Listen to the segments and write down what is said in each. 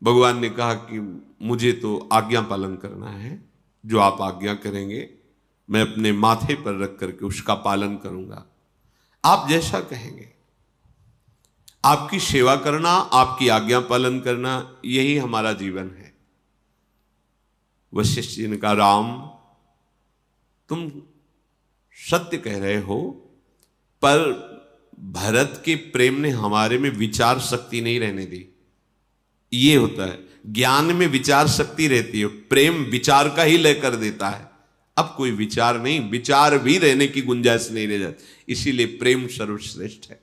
भगवान ने कहा कि मुझे तो आज्ञा पालन करना है, जो आप आज्ञा करेंगे मैं अपने माथे पर रख करके उसका पालन करूंगा। आप जैसा कहेंगे, आपकी सेवा करना, आपकी आज्ञा पालन करना, यही हमारा जीवन है। वशिष्ठ जी ने कहा, राम तुम सत्य कह रहे हो, पर भरत के प्रेम ने हमारे में विचार शक्ति नहीं रहने दी। ये होता है, ज्ञान में विचार शक्ति रहती है, प्रेम विचार का ही लय कर देता है। अब कोई विचार नहीं, विचार भी रहने की गुंजाइश नहीं रह जाती, इसीलिए प्रेम सर्वश्रेष्ठ है।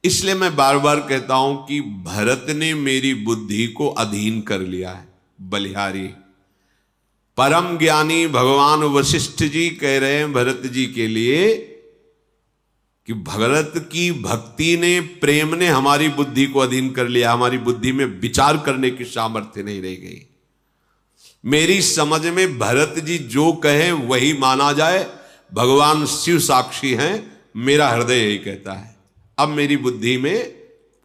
इसलिए मैं बार बार कहता हूं कि भरत ने मेरी बुद्धि को अधीन कर लिया है। बलिहारी परम ज्ञानी भगवान वशिष्ठ जी कह रहे हैं भरत जी के लिए कि भरत की भक्ति ने, प्रेम ने हमारी बुद्धि को अधीन कर लिया, हमारी बुद्धि में विचार करने की सामर्थ्य नहीं रह गई। मेरी समझ में भरत जी जो कहे वही माना जाए। भगवान शिव साक्षी हैं, मेरा हृदय यही कहता है। अब मेरी बुद्धि में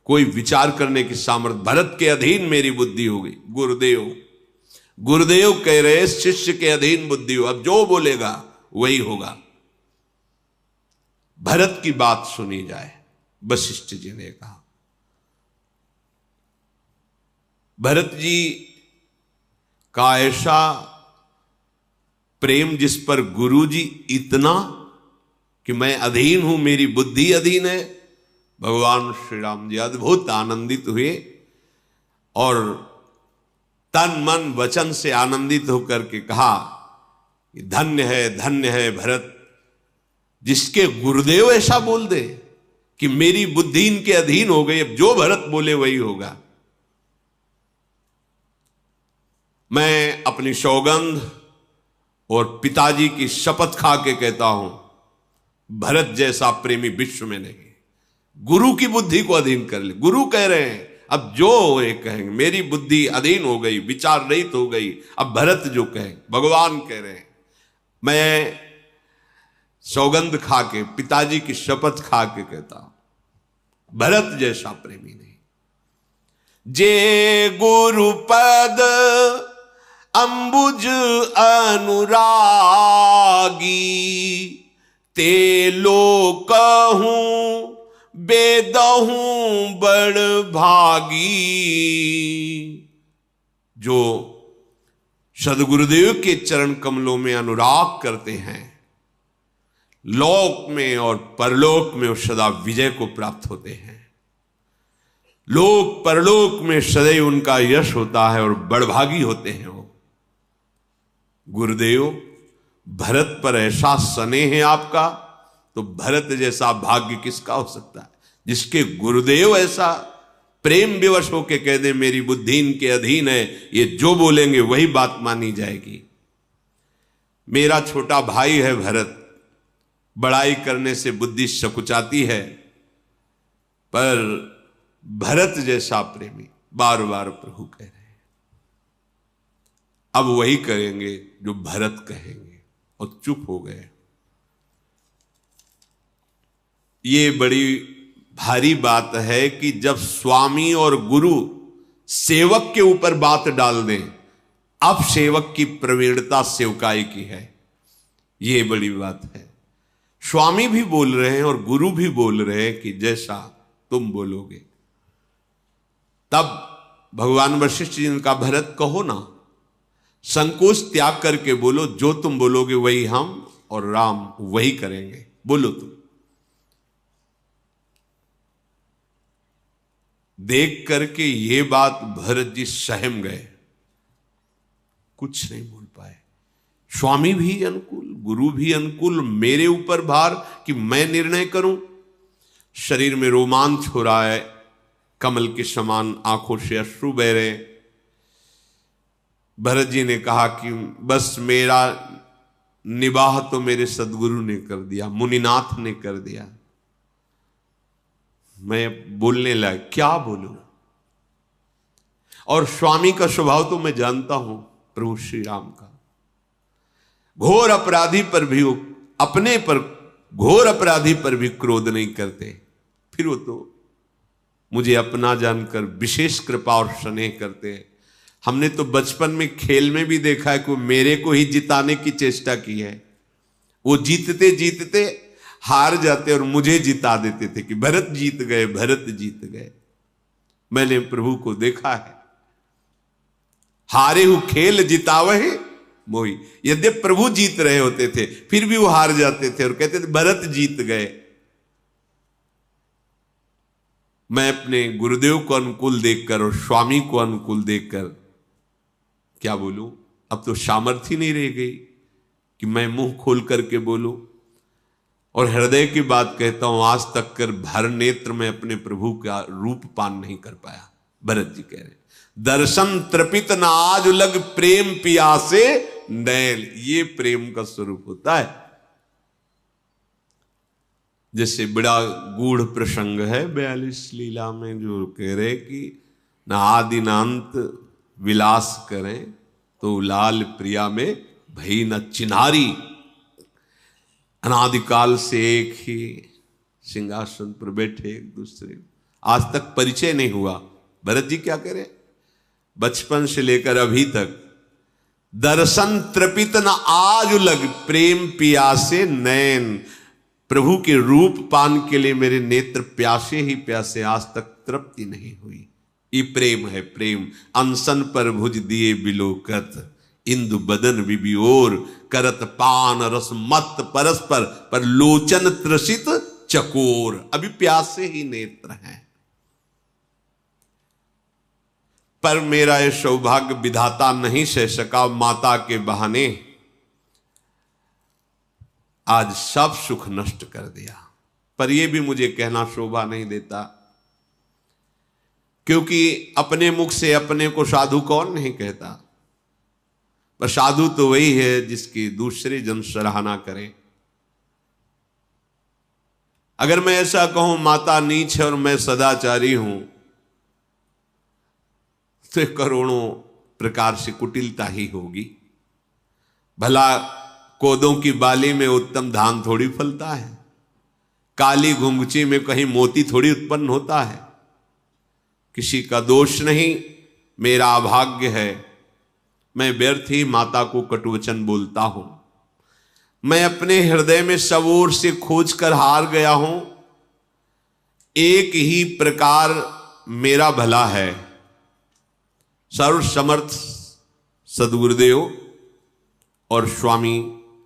कोई विचार करने की सामर्थ्य, भरत के अधीन मेरी बुद्धि हो गई। गुरुदेव कह रहे शिष्य के अधीन बुद्धि हो, अब जो बोलेगा वही होगा। भरत की बात सुनी जाए, वशिष्ठ जी ने कहा। भरत जी का ऐसा प्रेम जिस पर गुरु जी इतना कि मैं अधीन हूं, मेरी बुद्धि अधीन है। भगवान श्री राम जी अद्भुत आनंदित हुए और तन मन वचन से आनंदित होकर के कहा कि धन्य है भरत, जिसके गुरुदेव ऐसा बोल दे कि मेरी बुद्धि इनके अधीन हो गई, अब जो भरत बोले वही होगा। मैं अपनी सौगंध और पिताजी की शपथ खा के कहता हूं, भरत जैसा प्रेमी विश्व में नहीं। गुरु की बुद्धि को अधीन कर ले। गुरु कह रहे हैं, अब जो ये कहेंगे, मेरी बुद्धि अधीन हो गई, विचार रहित हो गई। अब भरत जो कहें, भगवान कह रहे हैं, मैं सौगंध खा के, पिताजी की शपथ खा के कहता हूं, भरत जैसा प्रेमी नहीं। जे गुरु पद अंबुज अनुरागी, ते लोकहूं बेदहूं बड़ भागी। जो सदगुरुदेव के चरण कमलों में अनुराग करते हैं, लोक में और परलोक में वो सदा विजय को प्राप्त होते हैं। लोक परलोक में सदैव उनका यश होता है और बड़भागी होते हैं वो। गुरुदेव भरत पर ऐसा स्नेह है आपका, तो भरत जैसा भाग्य किसका हो सकता है, जिसके गुरुदेव ऐसा प्रेम विवश होके कह दे मेरी बुद्धि इनके अधीन है, ये जो बोलेंगे वही बात मानी जाएगी। मेरा छोटा भाई है भरत, बड़ाई करने से बुद्धि सकुचाती है, पर भरत जैसा प्रेमी, बार बार प्रभु कह रहे हैं, अब वही करेंगे जो भरत कहेंगे, और चुप हो गए। ये बड़ी भारी बात है कि जब स्वामी और गुरु सेवक के ऊपर बात डाल दें, अब सेवक की प्रवीणता सेवकाई की है, ये बड़ी बात है। स्वामी भी बोल रहे हैं और गुरु भी बोल रहे हैं कि जैसा तुम बोलोगे। तब भगवान वशिष्ठ जी ने कहा, भरत कहो ना, संकोच त्याग करके बोलो, जो तुम बोलोगे वही हम और राम वही करेंगे, बोलो तुम। देख करके ये बात भरत जी सहम गए, कुछ नहीं बोल पाए। स्वामी भी अनुकूल, गुरु भी अनुकूल, मेरे ऊपर भार कि मैं निर्णय करूं। शरीर में रोमांच हो रहा है, कमल के समान आंखों से अश्रु बह रहे। भरत जी ने कहा कि बस मेरा निबाह तो मेरे सदगुरु ने कर दिया, मुनिनाथ ने कर दिया, मैं बोलने लगा, क्या बोलूं। और स्वामी का स्वभाव तो मैं जानता हूं, प्रभु श्री राम का। घोर अपराधी पर भी, अपने पर घोर अपराधी पर भी क्रोध नहीं करते, फिर वो तो मुझे अपना जानकर विशेष कृपा और स्नेह करते हैं। हमने तो बचपन में खेल में भी देखा है कि मेरे को ही जिताने की चेष्टा की है। वो जीतते जीतते हार जाते और मुझे जिता देते थे कि भरत जीत गए, भरत जीत गए। मैंने प्रभु को देखा है, हारे हु खेल जितावहे मोही। यद्यपि प्रभु जीत रहे होते थे फिर भी वो हार जाते थे और कहते थे भरत जीत गए। मैं अपने गुरुदेव को अनुकूल देखकर और स्वामी को अनुकूल देखकर क्या बोलूं, अब तो सामर्थ्य नहीं रह गई कि मैं मुंह खोल करके बोलूं। और हृदय की बात कहता हूं, आज तक कर भर नेत्र में अपने प्रभु का रूप पान नहीं कर पाया। भरत जी कह रहे दर्शन तृपित न आज लग प्रेम पियासे नैल। ये प्रेम का स्वरूप होता है। जैसे बड़ा गूढ़ प्रसंग है 42 लीला में, जो कह रहे कि न आदि न अंत विलास करें तो लाल प्रिया में भई न चिन्हारी। अनादिकाल से एक ही सिंहासन पर बैठे एक दूसरे, आज तक परिचय नहीं हुआ। भरत जी क्या कह रहे, बचपन से लेकर अभी तक दर्शन तृपित न आज लग प्रेम पियासे नैन। प्रभु के रूप पान के लिए मेरे नेत्र प्यासे ही प्यासे, आज तक तृप्ति नहीं हुई। ये प्रेम है, प्रेम। अनसन पर भुज दिए बिलोकत इंदु बदन विबियोर करत पान रस मत परस्पर पर लोचन त्रसित चकोर। अभी प्यासे ही नेत्र हैं। पर मेरा यह सौभाग्य विधाता नहीं सह सका, माता के बहाने आज सब सुख नष्ट कर दिया। पर यह भी मुझे कहना शोभा नहीं देता, क्योंकि अपने मुख से अपने को साधु कौन नहीं कहता। पर साधु तो वही है जिसकी दूसरे जन सराहना करें। अगर मैं ऐसा कहूं माता नीच है और मैं सदाचारी हूं, तो करोड़ों प्रकार से कुटिलता ही होगी। भला कोदों की बाली में उत्तम धान थोड़ी फलता है, काली घुंघची में कहीं मोती थोड़ी उत्पन्न होता है। किसी का दोष नहीं, मेरा अभाग्य है। मैं व्यर्थ ही माता को कटुवचन बोलता हूं। मैं अपने हृदय में सब ओर से खोज कर हार गया हूं। एक ही प्रकार मेरा भला है, सर्व समर्थ सदगुरुदेव और स्वामी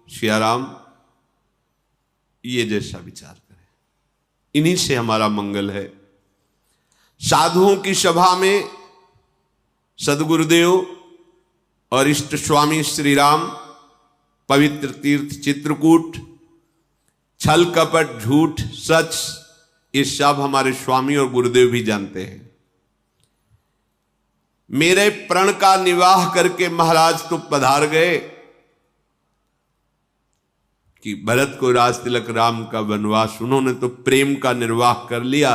सियाराम ये जैसा विचार करें, इन्हीं से हमारा मंगल है। साधुओं की सभा में सदगुरुदेव और इष्ट स्वामी श्री राम, पवित्र तीर्थ चित्रकूट, छल कपट झूठ सच, ये सब हमारे स्वामी और गुरुदेव भी जानते हैं। मेरे प्रण का निर्वाह करके महाराज तो पधार गए कि भरत को राज तिलक राम का वनवास, उन्होंने तो प्रेम का निर्वाह कर लिया।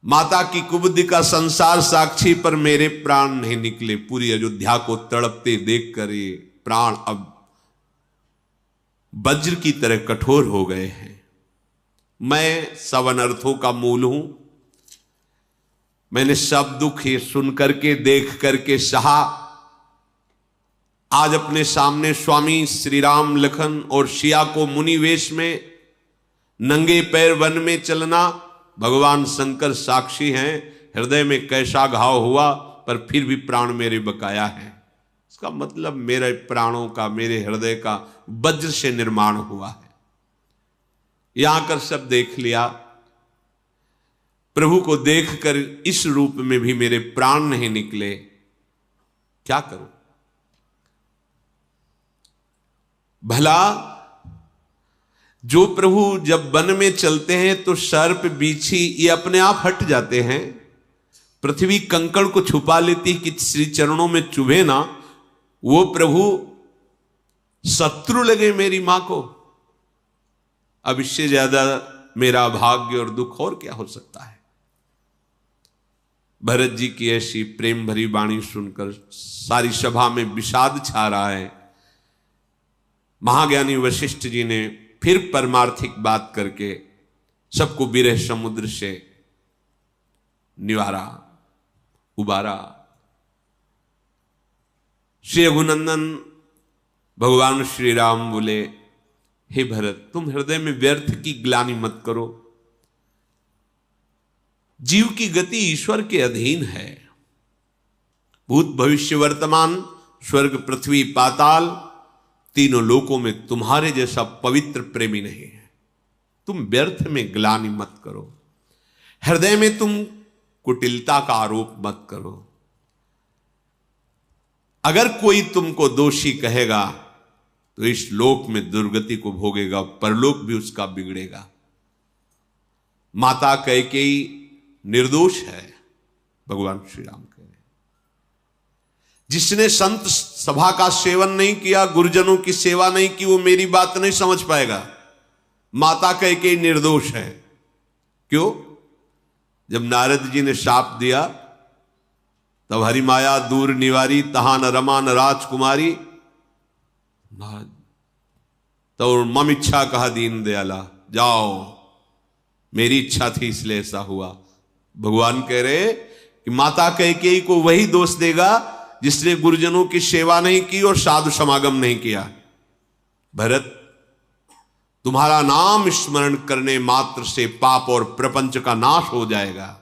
माता की कुबुद्धि का संसार साक्षी, पर मेरे प्राण नहीं निकले। पूरी अयोध्या को तड़पते देखकर ये प्राण अब वज्र की तरह कठोर हो गए हैं। मैं सब अनर्थों का मूल हूं। मैंने सब दुख ये सुन करके देख करके सहा। आज अपने सामने स्वामी श्री राम लखन और सिया को मुनि वेश में नंगे पैर वन में चलना, भगवान शंकर साक्षी हैं। हृदय में कैसा घाव हुआ, पर फिर भी प्राण मेरे बकाया है। इसका मतलब मेरे प्राणों का, मेरे हृदय का वज्र से निर्माण हुआ है। यहां कर सब देख लिया। प्रभु को देखकर इस रूप में भी मेरे प्राण नहीं निकले, क्या करूं? भला जो प्रभु जब वन में चलते हैं तो सर्प बीछी ये अपने आप हट जाते हैं। पृथ्वी कंकड़ को छुपा लेती कि श्री चरणों में चुभे ना। वो प्रभु शत्रु लगे मेरी मां को। अब इससे ज्यादा मेरा भाग्य और दुख और क्या हो सकता है? भरत जी की ऐसी प्रेम भरी वाणी सुनकर सारी सभा में विषाद छा रहा है। महाज्ञानी वशिष्ठ जी ने फिर परमार्थिक बात करके सबको विरह समुद्र से निवारा, उबारा। श्री रघुनंदन भगवान श्री राम बोले, हे भरत, तुम हृदय में व्यर्थ की ग्लानि मत करो। जीव की गति ईश्वर के अधीन है। भूत भविष्य वर्तमान, स्वर्ग पृथ्वी पाताल, तीनों लोकों में तुम्हारे जैसा पवित्र प्रेमी नहीं है। तुम व्यर्थ में ग्लानि मत करो। हृदय में तुम कुटिलता का आरोप मत करो। अगर कोई तुमको दोषी कहेगा तो इस लोक में दुर्गति को भोगेगा, परलोक भी उसका बिगड़ेगा। माता कैकेयी निर्दोष है, भगवान श्री राम कह रहे। जिसने संत सभा का सेवन नहीं किया, गुरुजनों की सेवा नहीं की, वो मेरी बात नहीं समझ पाएगा। माता कैकेयी निर्दोष है। क्यों? जब नारद जी ने शाप दिया तब हरि माया दूर निवारी, तहा न रमा न राजकुमारी, तो मम इच्छा कहा दीन दयाला, जाओ मेरी इच्छा थी इसलिए ऐसा हुआ। भगवान कह रहे कि माता कैकेयी को वही दोष देगा जिसने गुरुजनों की सेवा नहीं की और साधु समागम नहीं किया। भरत, तुम्हारा नाम स्मरण करने मात्र से पाप और प्रपंच का नाश हो जाएगा।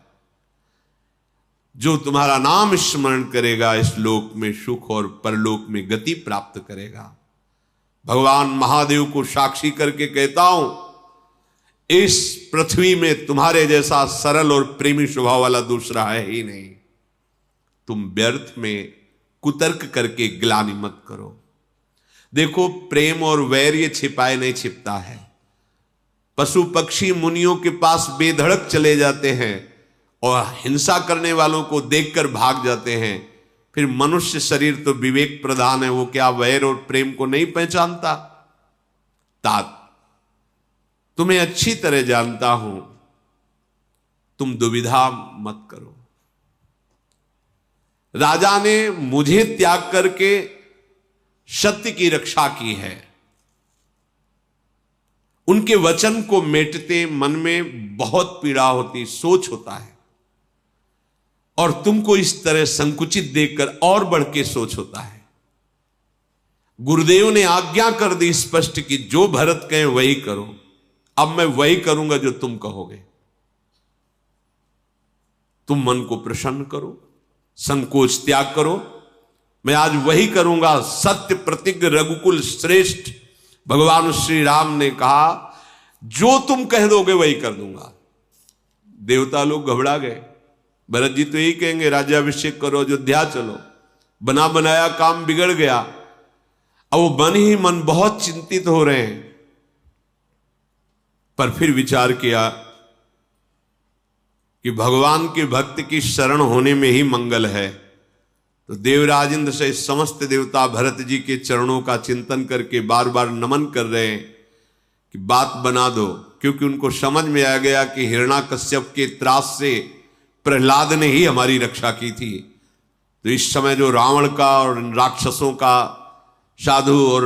जो तुम्हारा नाम स्मरण करेगा इस लोक में सुख और परलोक में गति प्राप्त करेगा। भगवान महादेव को साक्षी करके कहता हूं, इस पृथ्वी में तुम्हारे जैसा सरल और प्रेमी स्वभाव वाला दूसरा है ही नहीं। तुम व्यर्थ में कुतर्क करके ग्लानि मत करो। देखो, प्रेम और वैर ये छिपाए नहीं छिपता है। पशु पक्षी मुनियों के पास बेधड़क चले जाते हैं और हिंसा करने वालों को देखकर भाग जाते हैं। फिर मनुष्य शरीर तो विवेक प्रधान है, वो क्या वैर और प्रेम को नहीं पहचानता? तात, तुम्हें अच्छी तरह जानता हूं, तुम दुविधा मत करो। राजा ने मुझे त्याग करके सत्य की रक्षा की है। उनके वचन को मेटते मन में बहुत पीड़ा होती, सोच होता है, और तुमको इस तरह संकुचित देखकर और बढ़ के सोच होता है। गुरुदेव ने आज्ञा कर दी स्पष्ट कि जो भरत कहे वही करो। अब मैं वही करूंगा जो तुम कहोगे। तुम मन को प्रसन्न करो, संकोच त्याग करो। मैं आज वही करूंगा। सत्य प्रतिज्ञ रघुकुल श्रेष्ठ भगवान श्री राम ने कहा, जो तुम कह दोगे वही कर दूंगा। देवता लोग घबरा गए। भरत जी तो यही कहेंगे, राज्याभिषेक करो, अयोध्या चलो। बना बनाया काम बिगड़ गया। अब वो मन ही मन बहुत चिंतित हो रहे हैं। पर फिर विचार किया कि भगवान के भक्त की शरण होने में ही मंगल है। तो देवराज इंद्र से समस्त देवता भरत जी के चरणों का चिंतन करके बार बार नमन कर रहे हैं कि बात बना दो, क्योंकि उनको समझ में आ गया कि हिरण्याकश्यप के त्रास से प्रहलाद ने ही हमारी रक्षा की थी। तो इस समय जो रावण का और राक्षसों का, साधु और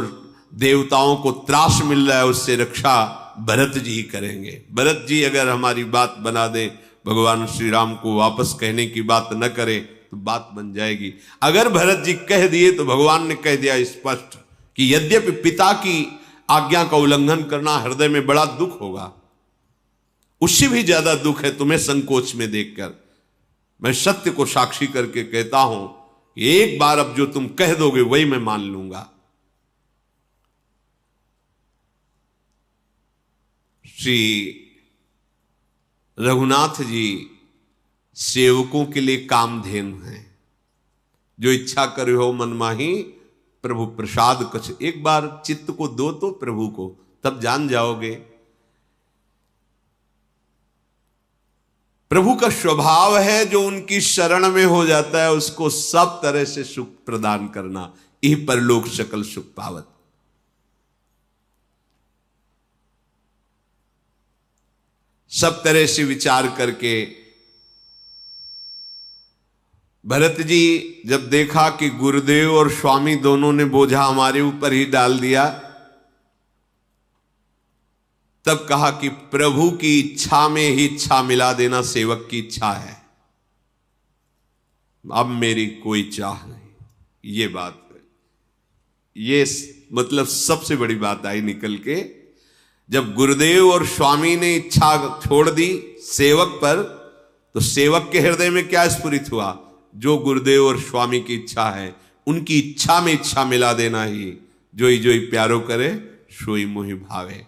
देवताओं को त्रास मिल रहा है, उससे रक्षा भरत जी ही करेंगे। भरत जी अगर हमारी बात बना दें, भगवान श्री राम को वापस कहने की बात न करे तो बात बन जाएगी। अगर भरत जी कह दिए तो भगवान ने कह दिया स्पष्ट कि यद्यपि पिता की आज्ञा का उल्लंघन करना हृदय में बड़ा दुख होगा, उससे भी ज्यादा दुख है तुम्हें संकोच में देखकर। मैं सत्य को साक्षी करके कहता हूं कि एक बार अब जो तुम कह दोगे वही मैं मान लूंगा। श्री रघुनाथ जी सेवकों के लिए कामधेनु हैं। जो इच्छा करे हो मन माही, प्रभु प्रसाद कछ। एक बार चित्त को दो तो प्रभु को, तब जान जाओगे। प्रभु का स्वभाव है जो उनकी शरण में हो जाता है उसको सब तरह से सुख प्रदान करना। यह परलोक सकल सुख पावत। सब तरह से विचार करके भरत जी जब देखा कि गुरुदेव और स्वामी दोनों ने बोझा हमारे ऊपर ही डाल दिया, तब कहा कि प्रभु की इच्छा में ही इच्छा मिला देना सेवक की इच्छा है। अब मेरी कोई चाह नहीं। ये बात है, ये मतलब सबसे बड़ी बात आई निकल के, जब गुरुदेव और स्वामी ने इच्छा छोड़ दी सेवक पर, तो सेवक के हृदय में क्या स्फुरित हुआ? जो गुरुदेव और स्वामी की इच्छा है, उनकी इच्छा में इच्छा मिला देना ही। जोई जोई प्यारो करे सोई मोहि भावे।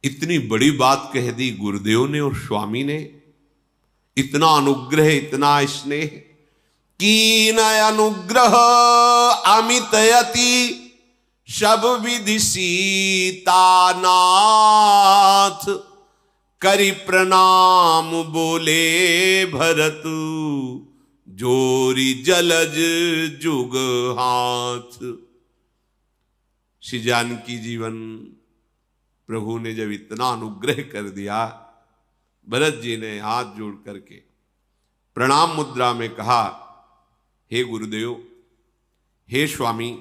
इतनी बड़ी बात कह दी गुरुदेव ने और स्वामी ने। इतना अनुग्रह, इतना स्नेह। कीन अनुग्रह अमितयति सब विधि सीतानाथ। करि प्रणाम बोले भरत जोरी जलज जुग हाथ। श्री जानकी जीवन प्रभु ने जब इतना अनुग्रह कर दिया, भरत जी ने हाथ जोड़ करके प्रणाम मुद्रा में कहा, हे गुरुदेव, हे स्वामी,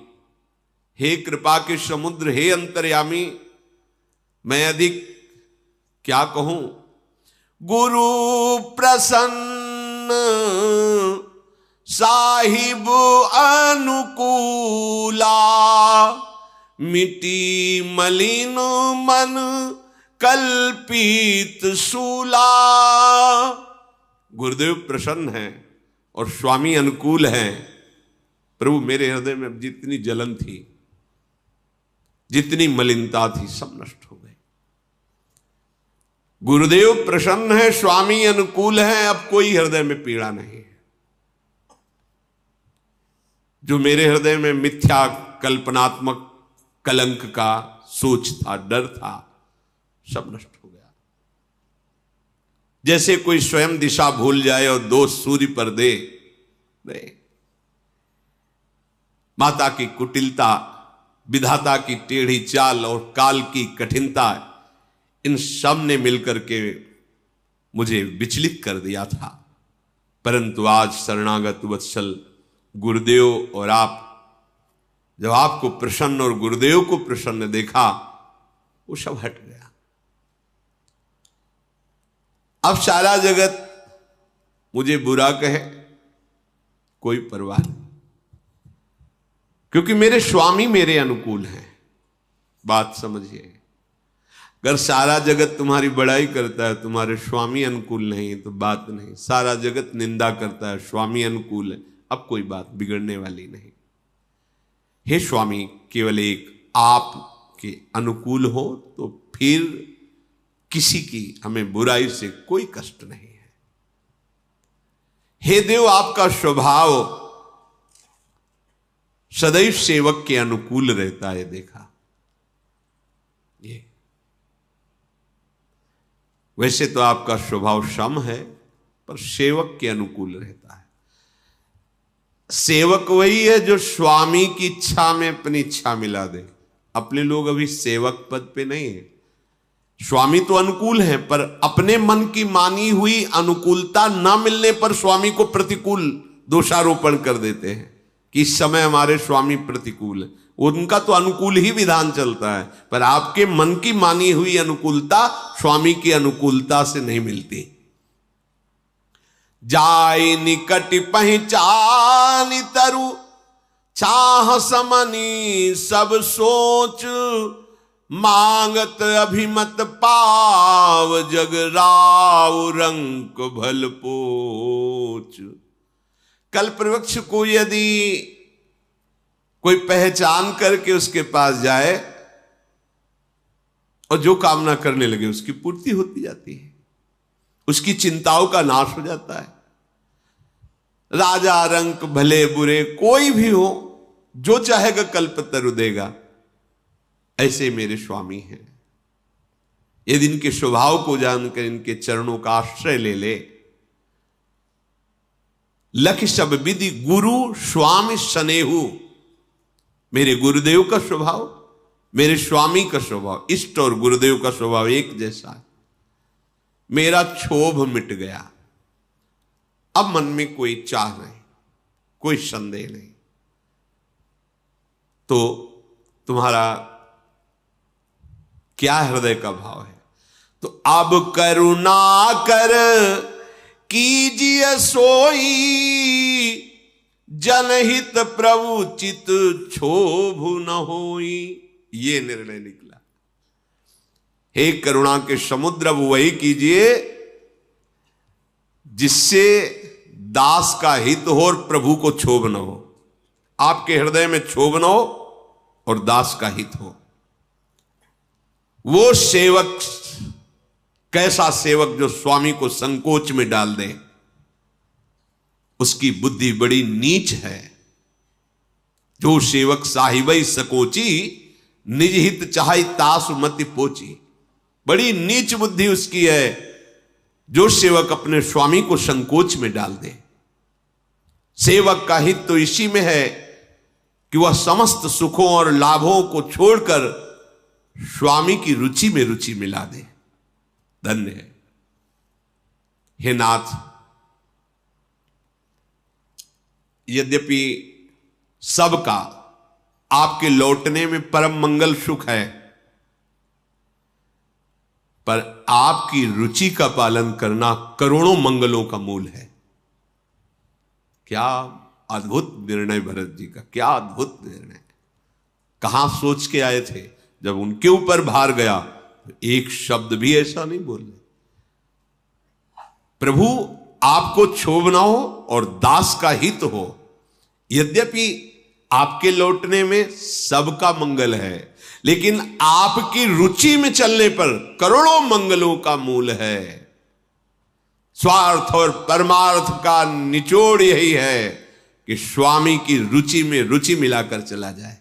हे कृपा के समुद्र, हे अंतर्यामी, मैं अधिक क्या कहूं। गुरु प्रसन्न साहिब अनुकूला। मिटी मलिन मन कल्पित सूला। गुरुदेव प्रसन्न है और स्वामी अनुकूल है। प्रभु मेरे हृदय में जितनी जलन थी, जितनी मलिनता थी, सब नष्ट हो गई। गुरुदेव प्रसन्न है, स्वामी अनुकूल है, अब कोई हृदय में पीड़ा नहीं है। जो मेरे हृदय में मिथ्या कल्पनात्मक कलंक का सोच था, डर था, सब नष्ट हो गया। जैसे कोई स्वयं दिशा भूल जाए और दोष सूर्य पर दे। माता की कुटिलता, विधाता की टेढ़ी चाल और काल की कठिनता, इन सब ने मिलकर के मुझे विचलित कर दिया था। परंतु आज शरणागत वत्सल गुरुदेव और आप, जब आपको प्रसन्न और गुरुदेव को प्रसन्न देखा, वो सब हट गया। अब सारा जगत मुझे बुरा कहे, कोई परवाह नहीं, क्योंकि मेरे स्वामी मेरे अनुकूल हैं। बात समझिए, अगर सारा जगत तुम्हारी बड़ाई करता है, तुम्हारे स्वामी अनुकूल नहीं है, तो बात नहीं। सारा जगत निंदा करता है, स्वामी अनुकूल है, अब कोई बात बिगड़ने वाली नहीं। हे स्वामी, केवल एक आप के अनुकूल हो तो फिर किसी की हमें बुराई से कोई कष्ट नहीं है। हे देव, आपका स्वभाव सदैव सेवक के अनुकूल रहता है। देखा, ये वैसे तो आपका स्वभाव सम है, पर सेवक के अनुकूल रहता है। सेवक वही है जो स्वामी की इच्छा में अपनी इच्छा मिला दे। अपने लोग अभी सेवक पद पे नहीं है। स्वामी तो अनुकूल है, पर अपने मन की मानी हुई अनुकूलता न मिलने पर स्वामी को प्रतिकूल दोषारोपण कर देते हैं कि इस समय हमारे स्वामी प्रतिकूल है। उनका तो अनुकूल ही विधान चलता है, पर आपके मन की मानी हुई अनुकूलता स्वामी की अनुकूलता से नहीं मिलती। जाय निकट पहचान तरु चाह समनी सब सोच। मांगत अभिमत पाव जग राव रंक भल पोच। कल्प वृक्ष को यदि कोई पहचान करके उसके पास जाए और जो कामना करने लगे उसकी पूर्ति होती जाती है, उसकी चिंताओं का नाश हो जाता है। राजा रंक भले बुरे कोई भी हो, जो चाहेगा कल्पतरु देगा। ऐसे मेरे स्वामी हैं। यदि इनके स्वभाव को जानकर इनके चरणों का आश्रय ले ले। लख सब विधि गुरु स्वामी स्नेहु। मेरे गुरुदेव का स्वभाव, मेरे स्वामी का स्वभाव, इष्ट और गुरुदेव का स्वभाव एक जैसा है। मेरा क्षोभ मिट गया। अब मन में कोई चाह नहीं, कोई संदेह नहीं। तो तुम्हारा क्या हृदय का भाव है? तो अब करुणा कर कीजिए सोई, जनहित प्रभु चित क्षोभ न होई। ये निर्णय निकला। हे करुणा के समुद्र, अब वही कीजिए जिससे दास का हित हो और प्रभु को क्षोभ न हो। आपके हृदय में क्षोभ न हो और दास का हित हो। वो सेवक, कैसा सेवक जो स्वामी को संकोच में डाल दे, उसकी बुद्धि बड़ी नीच है। जो सेवक साहिबई सकोची, निज हित चाहे तासु मति पोची। बड़ी नीच बुद्धि उसकी है जो सेवक अपने स्वामी को संकोच में डाल दे। सेवक का हित तो इसी में है कि वह समस्त सुखों और लाभों को छोड़कर स्वामी की रुचि में रुचि मिला दे। धन्य है। हे नाथ, यद्यपि सबका आपके लौटने में परम मंगल सुख है, पर आपकी रुचि का पालन करना करोड़ों मंगलों का मूल है। क्या अद्भुत निर्णय भरत जी का, क्या अद्भुत निर्णय। कहां सोच के आए थे? जब उनके ऊपर भार गया तो एक शब्द भी ऐसा नहीं बोले। प्रभु आपको क्षोभ ना हो और दास का हित हो। यद्यपि आपके लौटने में सबका मंगल है, लेकिन आपकी रुचि में चलने पर करोड़ों मंगलों का मूल है। स्वार्थ और परमार्थ का निचोड़ यही है कि स्वामी की रुचि में रुचि मिलाकर चला जाए।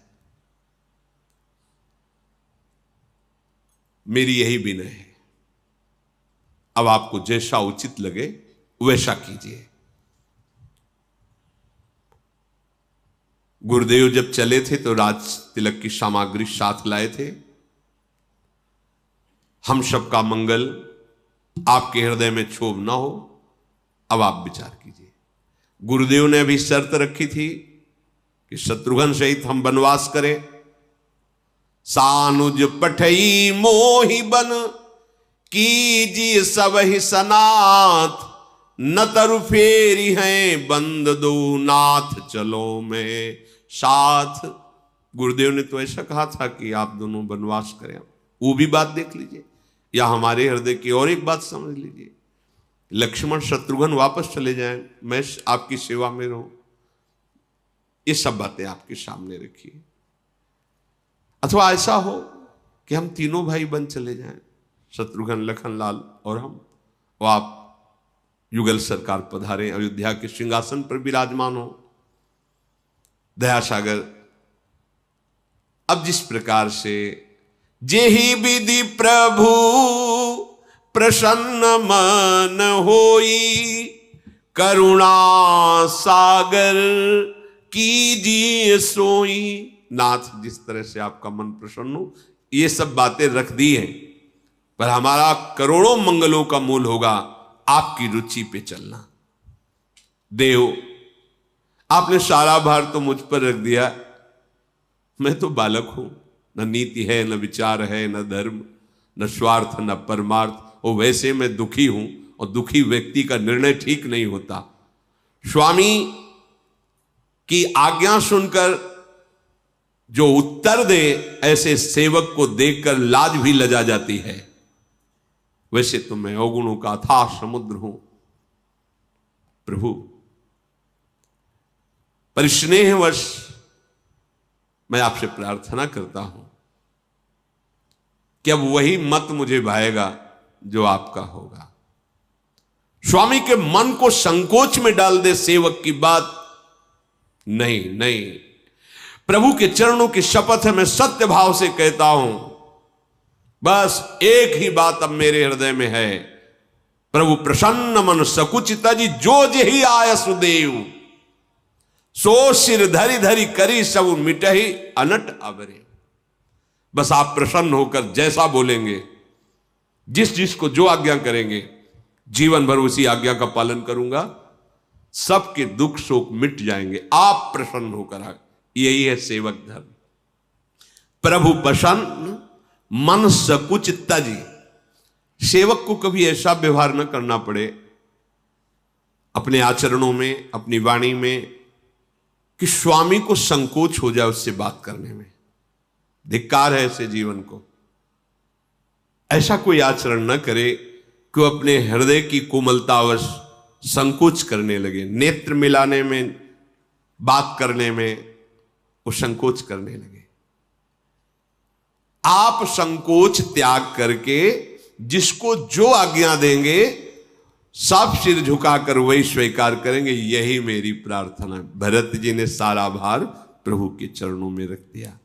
मेरी यही विनय है। अब आपको जैसा उचित लगे वैसा कीजिए। गुरुदेव जब चले थे तो राज तिलक की सामग्री साथ लाए थे। हम सबका मंगल, आपके हृदय में क्षोभ ना हो। अब आप विचार कीजिए। गुरुदेव ने अभी शर्त रखी थी कि शत्रुघ्न सहित हम वनवास करें। सानुज पठई मोहि बन, कीजिए सब ही सनाथ। न तरु फेरी हैं बंद दो, नाथ चलो में साथ। गुरुदेव ने तो ऐसा कहा था कि आप दोनों वनवास करें। वो भी बात देख लीजिए, या हमारे हृदय की और एक बात समझ लीजिए। लक्ष्मण शत्रुघ्न वापस चले जाएं, मैं आपकी सेवा में रहूं। ये सब बातें आपके सामने रखिए। अथवा ऐसा हो कि हम तीनों भाई बन चले जाएं, शत्रुघ्न, लखनलाल और हम, और आप युगल सरकार पधारे, अयोध्या के सिंहासन पर विराजमान हो। दयासागर, अब जिस प्रकार से जेहि विधि प्रभु प्रसन्न मन होई, करुणा सागर कीजिए सोई। नाथ, जिस तरह से आपका मन प्रसन्न हो, ये सब बातें रख दी हैं, पर हमारा करोड़ों मंगलों का मूल होगा आपकी रुचि पे चलना। देव, आपने सारा भार तो मुझ पर रख दिया। मैं तो बालक हूं, न नीति है, न विचार है, न धर्म, न स्वार्थ, न परमार्थ। और वैसे मैं दुखी हूं, और दुखी व्यक्ति का निर्णय ठीक नहीं होता। स्वामी की आज्ञा सुनकर जो उत्तर दे, ऐसे सेवक को देखकर लाज भी लजा जाती है। वैसे तो मैं अवगुणों का अथाह समुद्र हूं प्रभु, पर स्नेहवश मैं आपसे प्रार्थना करता हूं कि अब वही मत मुझे भाएगा जो आपका होगा। स्वामी के मन को संकोच में डाल दे सेवक की बात नहीं। नहीं, प्रभु के चरणों की शपथ है, मैं सत्य भाव से कहता हूं, बस एक ही बात अब मेरे हृदय में है। प्रभु प्रसन्न मन सकुचिता जी, जो जही आय सुदेव, सो सिर धरी धरी करी सब मिटही अनट अबरे। बस आप प्रसन्न होकर जैसा बोलेंगे, जिस जिसको जो आज्ञा करेंगे, जीवन भर उसी आज्ञा का पालन करूंगा। सबके दुख शोक मिट जाएंगे, आप प्रसन्न होकर आए। यही है सेवक धर्म। प्रभु प्रसन्न मन सकुचिता जी। सेवक को कभी ऐसा व्यवहार न करना पड़े, अपने आचरणों में, अपनी वाणी में, कि स्वामी को संकोच हो जाए उससे बात करने में। धिक्कार है ऐसे जीवन को। ऐसा कोई आचरण न करे कि वो अपने हृदय की कोमलतावश संकोच करने लगे, नेत्र मिलाने में, बात करने में वो संकोच करने लगे। आप संकोच त्याग करके जिसको जो आज्ञा देंगे सब सिर झुकाकर वही स्वीकार करेंगे, यही मेरी प्रार्थना है। भरत जी ने सारा भार प्रभु के चरणों में रख दिया।